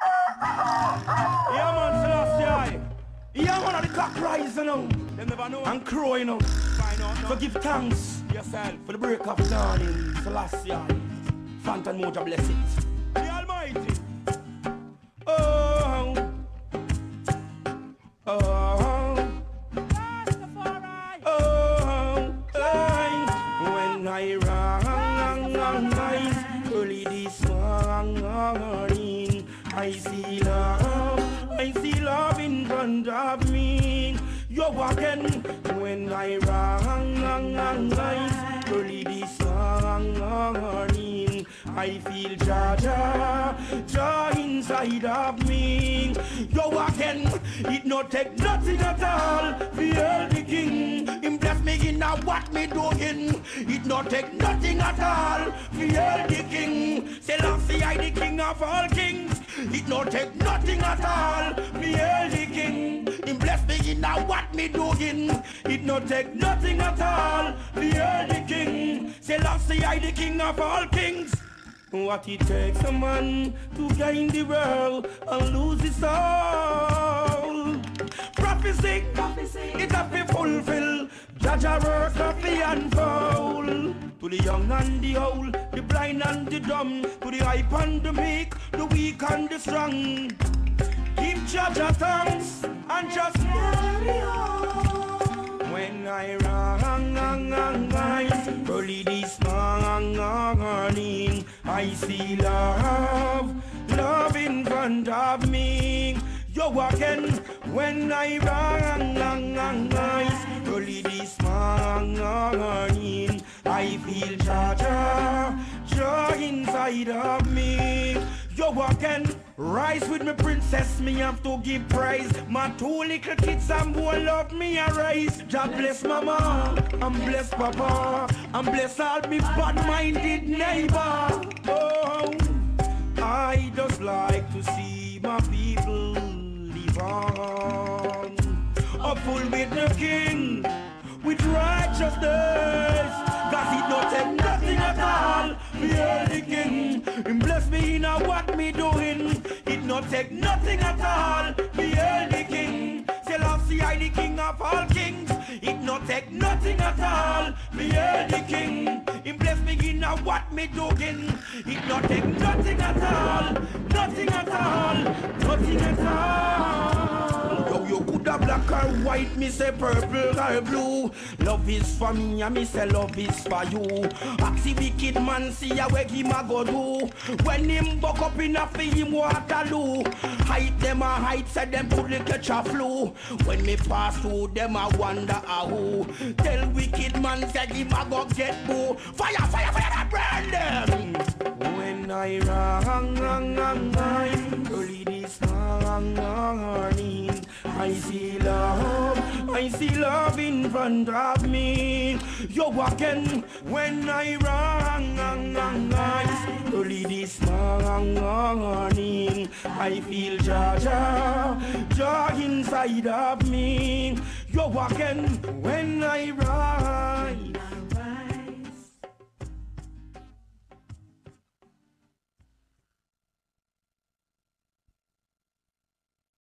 Yeah, man, Celestia. Yeah, man, the cock rising now. They never know. And crowing now. So give thanks yourself for the break of dawning. Celestia. Fantan Mojah bless it. The Almighty. Oh. Oh. Oh. When I rise early this morning, I see love in front of me. You're walking when I rise early this morning. I feel joy inside of me. You're walking, it not take nothing at all. Feel the king, him bless me in a what me doing. It not take nothing at all. Feel the king, Selassie I the king of all kings. It not take nothing at all. Feel the king, him bless me in a what me doing. It not take nothing at all. Feel the king, Selassie I the king of all kings. What it takes a man to gain the world and lose his soul. Prophecy, it have to fulfill. Jaja work of the unfold. To the young and the old, the blind and the dumb, to the hype and the meek, the weak and the strong. Give Jaja thanks and just carry on. When I rise early this morning, I see love in front of me. You're walking when I rise early this morning. I feel joy inside of me. You're walking, rise with me princess, me have to give praise. My two little kids and boy love me a rise. God bless mama, and bless papa, and bless all me bad-minded neighbor. Oh, I just like to see my people live on. Full with the king, with righteousness. Cause it don't take nothing at all. Fear the king, him bless me in a what me doing. It not take nothing at all. Fear the king, Selassie I the king of all kings. It not take nothing at all. Fear the king, him bless me in a what me doing. It not take nothing at all. Nothing at all. Nothing at all. Yo, you coulda black or white, me say purple or blue. Love is for me and me say love is for you. Ask the wicked man see how him a go do. When him buck up in a fi him Waterloo. Hype them a hype, say them could catch a flu. When me pass through them a wonder who. Tell wicked man say him a go get boo. Fire, fire, fire, burn them. When I rise early this morning, I see love in front of me. You're walking when I rise early this morning. I feel joy inside of me. You're walking when I rise.